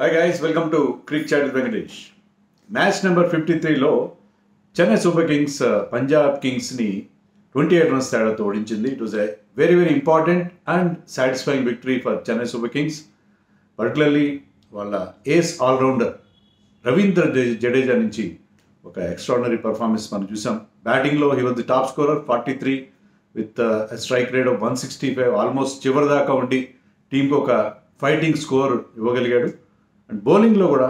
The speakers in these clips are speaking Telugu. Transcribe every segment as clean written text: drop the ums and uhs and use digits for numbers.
Hi guys, welcome to Cricket Chat with Venkatesh. Match number 53లో చెన్నై సూపర్ కింగ్స్ పంజాబ్ కింగ్స్ని 28 రన్స్ తేడాతో ఓడించింది. It was a very important and satisfying victory for Chennai Super Kings. Particularly వాళ్ళ ఏస్ ఆల్రౌండర్ రవీంద్ర జడేజా నుంచి ఒక ఎక్స్ట్రాడినరీ పర్ఫార్మెన్స్ మనం చూసాం. బ్యాటింగ్లో he was the top scorer 43 with strike rate of 165. Almost చివరి దాకా ఉండి టీంకి ఒక ఫైటింగ్ స్కోర్ ఇవ్వగలిగాడు. అండ్ బౌలింగ్లో కూడా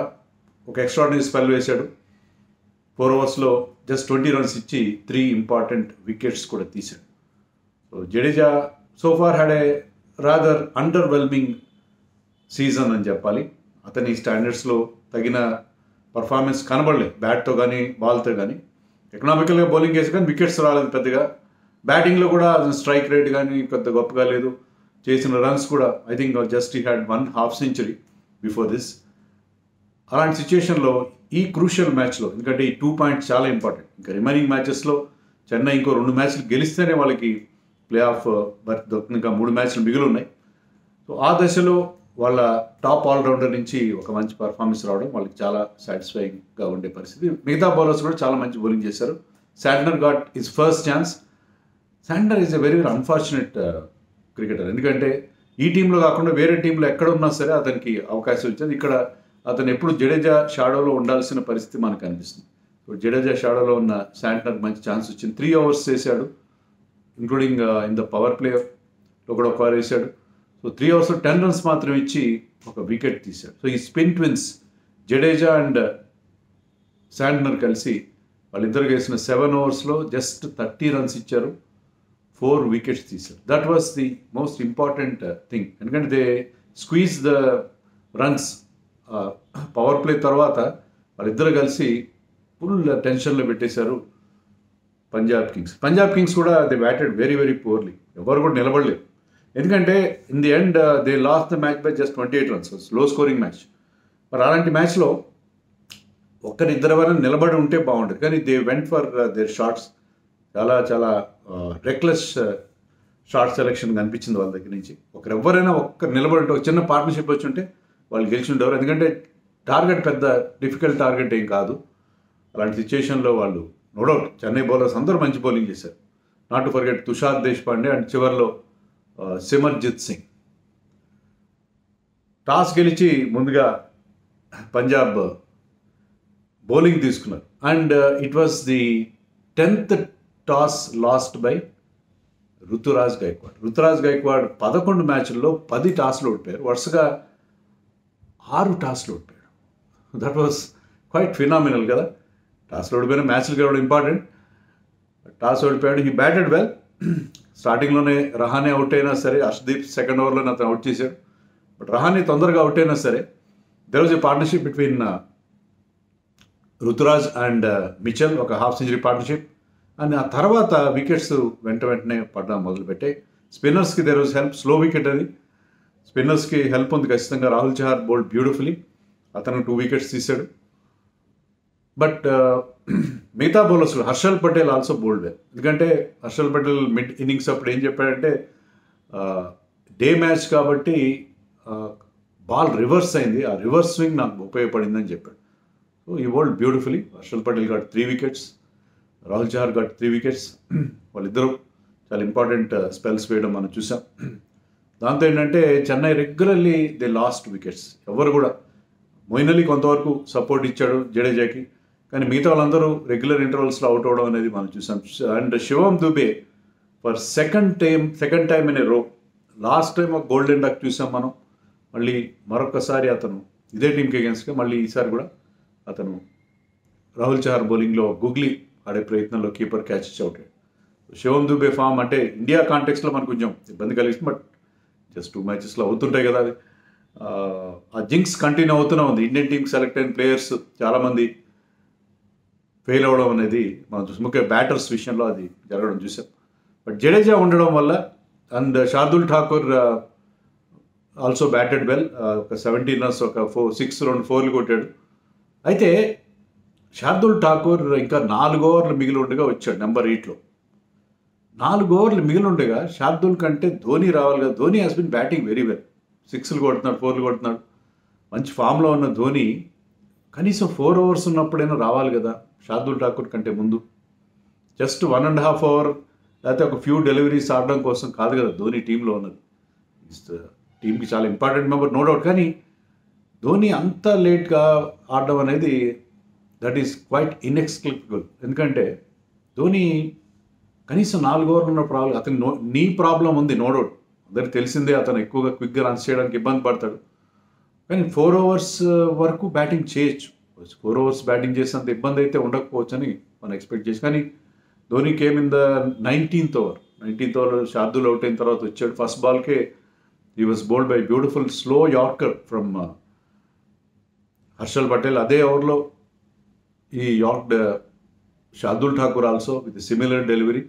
ఒక ఎక్స్ట్రాడినరీ స్పెల్ వేశాడు. 4 ఓవర్స్లో జస్ట్ 20 రన్స్ ఇచ్చి 3 ఇంపార్టెంట్ వికెట్స్ కూడా తీశాడు. So Jadeja so far had a rather underwhelming season అని చెప్పాలి. అతని స్టాండర్డ్స్లో తగిన పర్ఫార్మెన్స్ కనబడలేదు, బ్యాట్తో కానీ బాల్తో కానీ. ఎకనామికల్గా బౌలింగ్ వేసి కానీ వికెట్స్ రాలేదు పెద్దగా. బ్యాటింగ్లో కూడా స్ట్రైక్ రేట్ కానీ పెద్ద గొప్పగా లేదు. చేసిన రన్స్ కూడా I think just he had 1 half century before this. అలాంటి సిచ్యుయేషన్లో ఈ క్రూషియల్ మ్యాచ్లో, ఎందుకంటే ఈ 2 పాయింట్స్ చాలా ఇంపార్టెంట్. ఇంకా రిమైనింగ్ మ్యాచెస్లో చెన్నై ఇంకో 2 మ్యాచ్లు గెలిస్తేనే వాళ్ళకి ప్లే ఆఫ్ బర్త్ దొరుకుతుంది. ఇంకా 3 మ్యాచ్లు మిగిలి ఉన్నాయి. సో ఆ దశలో వాళ్ళ టాప్ ఆల్రౌండర్ నుంచి ఒక మంచి పర్ఫార్మెన్స్ రావడం వాళ్ళకి చాలా సాటిస్ఫైయింగ్గా ఉండే పరిస్థితి. మిగతా బౌలర్స్ కూడా చాలా మంచి బౌలింగ్ చేశారు. Santner got his first chance. Santner is a very unfortunate cricketer. ఎందుకంటే ఈ టీంలో కాకుండా వేరే టీంలో ఎక్కడ ఉన్నా సరే అతనికి అవకాశం ఇచ్చేది. ఇక్కడ అతను ఎప్పుడు జడేజా షాడోలో ఉండాల్సిన పరిస్థితి మనకు అనిపిస్తుంది. సో జడేజా షాడోలో ఉన్న శాంట్నర్ మంచి ఛాన్స్ వచ్చింది. 3 ఓవర్స్ చేశాడు, ఇంక్లూడింగ్ ఇన్ ద పవర్ ప్లేలో కూడా ఒక వేశాడు. సో 3 ఓవర్స్లో 10 రన్స్ మాత్రం ఇచ్చి ఒక వికెట్ తీశాడు. సో ఈ spin twins Jadeja and Santner కలిసి వాళ్ళిద్దరు వేసిన 7 ఓవర్స్లో జస్ట్ 30 రన్స్ ఇచ్చారు, 4 వికెట్స్ తీశారు. That was the most important thing. ఎందుకంటే they squeeze the runs. Powerplay తర్వాత వాళ్ళిద్దరు కలిసి ఫుల్ టెన్షన్లో పెట్టేశారు పంజాబ్ కింగ్స్ కూడా దే బ్యాటెడ్ వెరీ పూర్లీ. ఎవరు కూడా నిలబడలేదు. ఎందుకంటే in the end they lost the match by just 28 runs. Low scoring match. మరి అలాంటి మ్యాచ్లో ఒక్కరిద్దరు వరకు నిలబడి ఉంటే బాగుంటుంది. కానీ దే వెంట్ ఫర్ దేర్ షాట్స్. చాలా రెక్లెస్ షార్ట్ సెలెక్షన్ కనిపించింది వాళ్ళ దగ్గర నుంచి. ఎవరైనా ఒక్కరు నిలబడి ఒక చిన్న పార్ట్నర్షిప్ వచ్చి ఉంటే వాళ్ళు గెలిచి ఉండేవారు. ఎందుకంటే టార్గెట్ పెద్ద డిఫికల్ట్ టార్గెట్ ఏం కాదు. అలాంటి సిచ్యుయేషన్లో వాళ్ళు నో డౌట్ చెన్నై బౌలర్స్ అందరూ మంచి బౌలింగ్ చేశారు. Not to forget Tushar Deshpande and చివరిలో సిమర్జిత్ సింగ్. టాస్ గెలిచి ముందుగా పంజాబ్ బౌలింగ్ తీసుకున్నారు. And it was the 10th toss lost by Ruturaj Gaikwad. 11 మ్యాచ్ల్లో 10 టాస్లు ఓడిపోయారు. వరుసగా 6 టాస్లు ఓడిపోయాడు. దట్ వాస్ క్వైట్ ఫినామినల్ కదా. టాస్లు ఓడిపోయిన మ్యాచ్లు గెలవడం ఇంపార్టెంట్. టాస్ ఓడిపోయాడు. He batted well. స్టార్టింగ్లోనే రహానే అవుట్ అయినా సరే, హర్షదీప్ సెకండ్ ఓవర్లోనే అతను అవుట్ చేశాడు. బట్ రహానే తొందరగా అవుట్ అయినా సరే there was a partnership between Ruturaj and Mitchell, ఒక హాఫ్ సెంచరీ పార్ట్నర్షిప్. అండ్ ఆ తర్వాత వికెట్స్ వెంటనే పడడం మొదలుపెట్టాయి. స్పిన్నర్స్కి there was help. Slow wicket అది. స్పిన్నర్స్కి హెల్ప్ ఉంది ఖచ్చితంగా. Rahul Chahar bowled beautifully. అతను 2 వికెట్స్ తీశాడు. బట్ మిగతా బౌలర్స్లో Harshal Patel also bowled well. ఎందుకంటే హర్షల్ పటేల్ మిడ్ ఇన్నింగ్స్ అప్పుడు ఏం చెప్పాడంటే డే మ్యాచ్ కాబట్టి బాల్ రివర్స్ అయింది, ఆ రివర్స్ స్వింగ్ నాకు ఉపయోగపడిందని చెప్పాడు. సో ఈ bowled beautifully. Harshal Patel got 3 wickets, Rahul Chahar got 3 wickets. వాళ్ళిద్దరూ చాలా ఇంపార్టెంట్ స్పెల్స్ వేయడం మనం చూసాం. దాంతో ఏంటంటే Chennai regularly they last wickets. ఎవరు కూడా మొయిన్ అలీ కొంతవరకు సపోర్ట్ ఇచ్చాడు జడేజాకి, కానీ మిగతా వాళ్ళందరూ రెగ్యులర్ ఇంటర్వల్స్లో అవుట్ అవడం అనేది మనం చూసాం. And Shivam Dube for second time in a row. Last time ఒక గోల్డెన్ డక్ చూసాం మనం. మళ్ళీ మరొకసారి అతను ఇదే టీంకి అగేన్స్ట్గా మళ్ళీ ఈసారి కూడా అతను రాహుల్ చహార్ బౌలింగ్లో గుగ్లీ ఆడే ప్రయత్నంలో కీపర్ క్యాచ్ ఇచ్చి అవుట్ అయ్యాడు. శివం దుబే ఫామ్ అంటే ఇండియా కాంటెక్స్లో మనకు కొంచెం ఇబ్బంది కలిగిస్తుంది. బట్ జస్ట్ 2 మ్యాచెస్లో అవుతుంటాయి కదా అది. ఆ జింక్స్ కంటిన్యూ అవుతూనే ఉంది. ఇండియన్ టీంకి సెలెక్ట్ అయిన ప్లేయర్స్ చాలామంది ఫెయిల్ అవ్వడం అనేది మనం చూసాం. ముఖ్యంగా బ్యాటర్స్ విషయంలో అది జరగడం చూసాం. బట్ జడేజా ఉండడం వల్ల and Shardul Thakur also batted well. ఒక 17 రన్స్, ఒక 6, 2 4లు కొట్టాడు. అయితే శార్దుల్ ఠాకూర్ ఇంకా 4 ఓవర్లు మిగిలి ఉండగా వచ్చాడు నెంబర్ 8లో. 4 ఓవర్లు మిగిలి ఉండగా శార్దుల్ కంటే ధోని రావాలి కదా. Dhoni has been batting very well. 6లు కొడుతున్నాడు, 4లు కొడుతున్నాడు. మంచి ఫామ్లో ఉన్న ధోని కనీసం 4 ఓవర్స్ ఉన్నప్పుడైనా రావాలి కదా శార్దుల్ ఠాకూర్ కంటే ముందు. జస్ట్ 1.5 అవర్ లేకపోతే ఒక ఫ్యూ డెలివరీస్ ఆడడం కోసం కాదు కదా ధోని టీంలో ఉన్నది. టీంకి చాలా ఇంపార్టెంట్ మెంబర్ నో డౌట్, కానీ ధోని అంత లేట్గా ఆడడం అనేది దట్ ఈస్ క్వైట్ ఇన్ఎక్స్ప్లికబుల్. ఎందుకంటే ధోని కనీసం 4 ఓవర్లు ఉన్నప్పుడు రావాలి. అతను నీ ప్రాబ్లం ఉంది నో డౌట్, అందరికి తెలిసిందే. అతను ఎక్కువగా క్విక్గా రన్స్ చేయడానికి ఇబ్బంది పడతాడు, కానీ 4 ఓవర్స్ వరకు బ్యాటింగ్ చేయొచ్చు. 4 ఓవర్స్ బ్యాటింగ్ చేసినంత ఇబ్బంది అయితే ఉండకపోవచ్చు అని మనం ఎక్స్పెక్ట్ చేసి, కానీ Dhoni came in the 19th over Shardul out అయిన తర్వాత వచ్చాడు. ఫస్ట్ బాల్కే he was bowled by beautiful slow yorker from Harshal Patel. అదే ఓవర్లో he yorked Shardul Thakur also with similar delivery.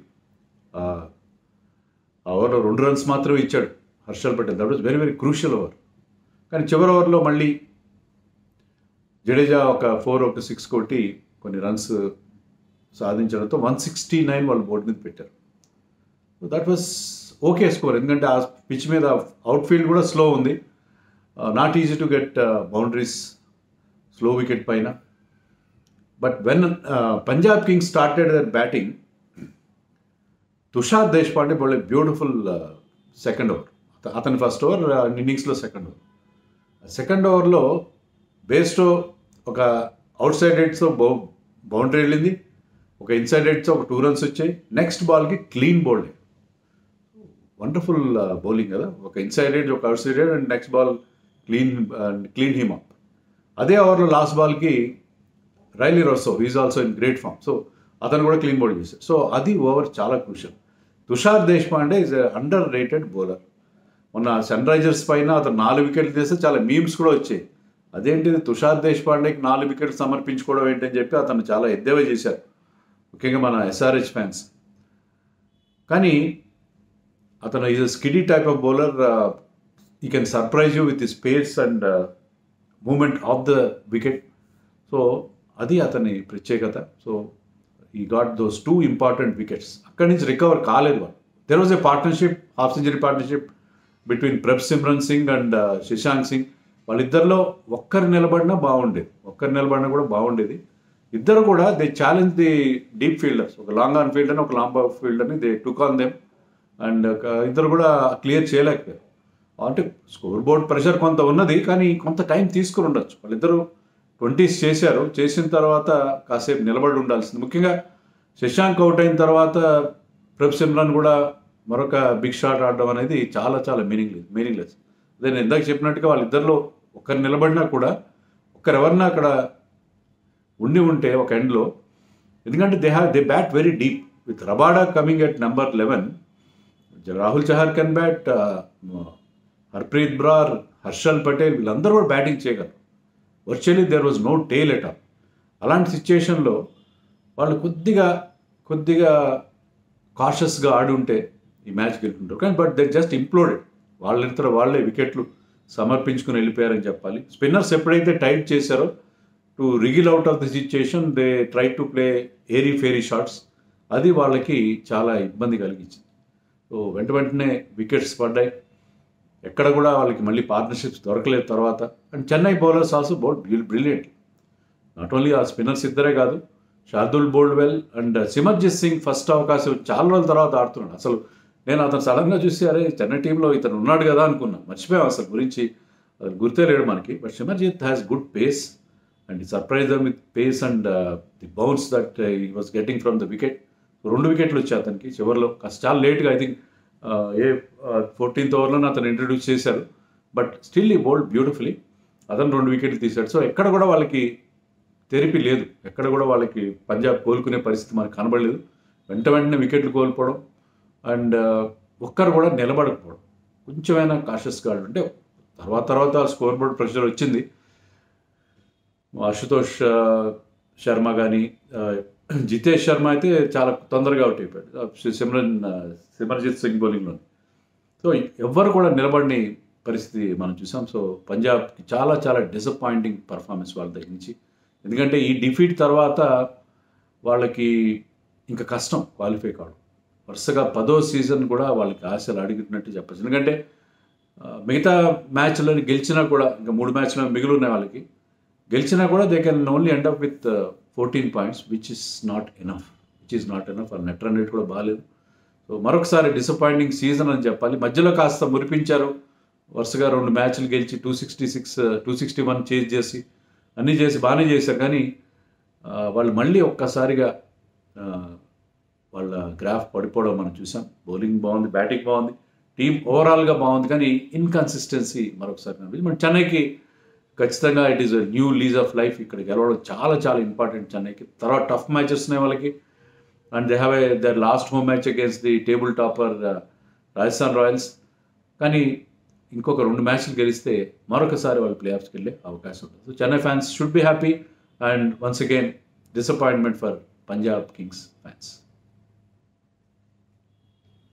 ఆ ఓవర్లో 2 runs మాత్రమే ఇచ్చాడు Harshal Patel. That was very very crucial over. కానీ చివరి ఓవర్లో మళ్ళీ జడేజా ఒక 4 ఒక 6 కొట్టి కొన్ని రన్స్ సాధించడంతో 169 వాళ్ళు బోర్డు మీద పెట్టారు. దట్ వాస్ ఓకే స్కోర్, ఎందుకంటే ఆ పిచ్ మీద అవుట్ఫీల్డ్ కూడా స్లో ఉంది. Not easy to get boundaries slow wicket పైన. But when Punjab Kings started their batting, Tushar Deshpande bowled a beautiful second over. అతని ఫస్ట్ ఓవర్ ఇన్నింగ్స్లో సెకండ్ ఓవర్లో బేస్టో ఒక అవుట్ సైడ్ హెడ్స్తో బౌండరీ వెళ్ళింది, ఒక ఇన్సైడ్ హెడ్స్తో ఒక 2 runs వచ్చాయి. నెక్స్ట్ బాల్కి క్లీన్ బౌల్డ్, వండర్ఫుల్ బౌలింగ్ కదా. ఒక ఇన్సైడ్ హెడ్, ఒక outside edge, and next ball clean him up. అదే ఓవర్లో last Balki Riley Rossouw is also in great form, so అతను కూడా క్లీన్ బౌల్డ్ చేశాడు. సో అది ఓవర్ చాలా crucial. Tushar Deshpande is underrated bowler. మొన్న సన్ రైజర్స్ పైన అతను 4 వికెట్లు తీస్తే చాలా మీమ్స్ కూడా వచ్చాయి. అదేంటిది తుషార్ దేశ్పాండేకి 4 వికెట్లు సమర్పించుకోవడం ఏంటని చెప్పి అతను చాలా ఎద్దేవా చేశారు, ముఖ్యంగా మన ఎస్ఆర్హెచ్ ఫ్యాన్స్. కానీ అతను is a skiddy type of bowler. He can surprise you with his pace and movement of the wicket. So అది అతని ప్రత్యేకత. సో ఈ గాట్ దోస్ 2 ఇంపార్టెంట్ వికెట్స్. అక్కడి నుంచి రికవర్ కాలేదు వాళ్ళు. There was a partnership, half century partnership between Prabhsimran Singh and Shashank Singh. వాళ్ళిద్దరిలో ఒక్కరు నిలబడినా కూడా బాగుండేది. ఇద్దరు కూడా they challenge the deep fielders, ఒక లాంగ్ ఆన్ ఫీల్డ్ అని ఒక లాంగ్ ఆఫ్ ఫీల్డ్ అని they took on them, and ఇద్దరు కూడా క్లియర్ చేయలేకపోయారు. అంటే స్కోర్ బోర్డ్ ప్రెషర్ కొంత ఉన్నది, కానీ కొంత టైం తీసుకుని ఉండొచ్చు. వాళ్ళిద్దరూ 20s చేశారు, చేసిన తర్వాత కాసేపు నిలబడి ఉండాల్సింది. ముఖ్యంగా శశాంక్ అవుట్ అయిన తర్వాత ప్రభ్ సిమ్రన్ కూడా మరొక బిగ్ షాట్ ఆడడం అనేది చాలా చాలా మీనింగ్లెస్. అదే నేను ఇందాక చెప్పినట్టుగా వాళ్ళిద్దరిలో ఒక్కరు నిలబడినా కూడా ఒక్కరెవరన్నా అక్కడ ఉంటే ఒక ఎండ్లో, ఎందుకంటే they bat very deep. With Rabada coming at number 11, Rahul Chahar can bat, Harpreet Brar, Harshal Patel, వీళ్ళందరూ కూడా బ్యాటింగ్ చేయగలరు. Virtually there was no tail at all. అలాంటి సిచ్యుయేషన్లో వాళ్ళు కొద్దిగా కాషస్గా ఆడి ఉంటే ఈ మ్యాచ్ గెలుపుకుంటారు. కానీ బట్ దే జస్ట్ ఇంప్లోడెడ్. వాళ్ళే వికెట్లు సమర్పించుకుని వెళ్ళిపోయారని చెప్పాలి. స్పిన్నర్స్ ఎప్పుడైతే టైట్ చేశారో to wriggle out of the situation, they try to play airy fairy shots. అది వాళ్ళకి చాలా ఇబ్బంది కలిగించింది. సో వెంటనే వికెట్స్ పడ్డాయి. ఎక్కడ కూడా వాళ్ళకి మళ్ళీ పార్ట్నర్షిప్స్ దొరకలేదు తర్వాత. And Chennai bowlers also bowled brilliant. Not only ఆ స్పిన్నర్స్ ఇద్దరే కాదు, Shardul bowled well, and Simarjeet Singh first అవకాశం చాలా రోజుల తర్వాత ఆడుతున్నాడు. అసలు నేను అతను సడన్గా చూసి అరే చెన్నై టీంలో ఇతను ఉన్నాడు కదా అనుకున్నా, మర్చిపోయాం అసలు గురించి, అది గుర్తే లేడు మనకి. But Simarjeet has good pace and he surprise them with pace and the bounce that he was getting from the wicket. 2 వికెట్లు వచ్చాయి అతనికి చివరిలో, చాలా లేట్గా. ఐ థింక్ 14th ఓవర్లోనే అతను ఇంట్రడ్యూస్ చేశారు. బట్ స్టిల్ ఈ బౌల్డ్ బ్యూటిఫుల్లీ. అతను 2 వికెట్లు తీశాడు. సో ఎక్కడ కూడా వాళ్ళకి తెరిపి లేదు, ఎక్కడ కూడా వాళ్ళకి పంజాబ్ కోలుకునే పరిస్థితి మనకు కనబడలేదు. వెంటనే వికెట్లు కోల్పోవడం అండ్ ఒక్కరు కూడా నిలబడకపోవడం, కొంచెమైనా కాషస్గా ఉంటే తర్వాత స్కోర్ బోర్డ్ ప్రెషర్ వచ్చింది. అశుతోష్ శర్మ కానీ జితేష్ శర్మ అయితే చాలా తొందరగా అవుట్ అయిపోయాడు సిమర్జిత్ సింగ్ బౌలింగ్లో. సో ఎవ్వరు కూడా నిలబడిన పరిస్థితి మనం చూసాం. సో పంజాబ్కి చాలా చాలా డిసప్పాయింటింగ్ పర్ఫార్మెన్స్ వాళ్ళ దగ్గర నుంచి. ఎందుకంటే ఈ డిఫీట్ తర్వాత వాళ్ళకి ఇంకా కష్టం క్వాలిఫై కావడం. వరుసగా 10వ సీజన్ కూడా వాళ్ళకి ఆశలు అడిగినట్టు చెప్పచ్చు. ఎందుకంటే మిగతా మ్యాచ్లను గెలిచినా కూడా ఇంకా 3 మ్యాచ్లు మిగిలి ఉన్నాయి వాళ్ళకి, గెలిచినా కూడా they can only end up with 14 points which is not enough. ఆ నెట్ రన్ రేట్ కూడా బాగాలేదు. సో మరొకసారి డిసప్పాయింటింగ్ సీజన్ అని చెప్పాలి. మధ్యలో కాస్త మురిపించారు, వరుసగా 2 మ్యాచ్లు గెలిచి 266, 261 చేజ్ చేసి అన్నీ చేసి బాగానే చేశారు. కానీ వాళ్ళు మళ్ళీ ఒక్కసారిగా వాళ్ళ గ్రాఫ్ పడిపోవడం మనం చూసాం. బౌలింగ్ బాగుంది, బ్యాటింగ్ బాగుంది, టీం ఓవరాల్గా బాగుంది, కానీ ఇన్కన్సిస్టెన్సీ మరొకసారి కనిపించింది. మన చెన్నైకి ఖచ్చితంగా it is new lease of life. ఇక్కడ గెలవడం చాలా చాలా ఇంపార్టెంట్ చెన్నైకి. తర్వాత టఫ్ మ్యాచెస్ ఉన్నాయి వాళ్ళకి, and they have their last home match against the table topper Rajasthan Royals. కానీ ఇంకొక 2 మ్యాచ్లు గెలిస్తే మరొకసారి వాళ్ళు ప్లే ఆఫ్స్కి వెళ్ళే అవకాశం ఉంటుంది. So Chennai fans should be happy, and once again disappointment for Punjab Kings fans.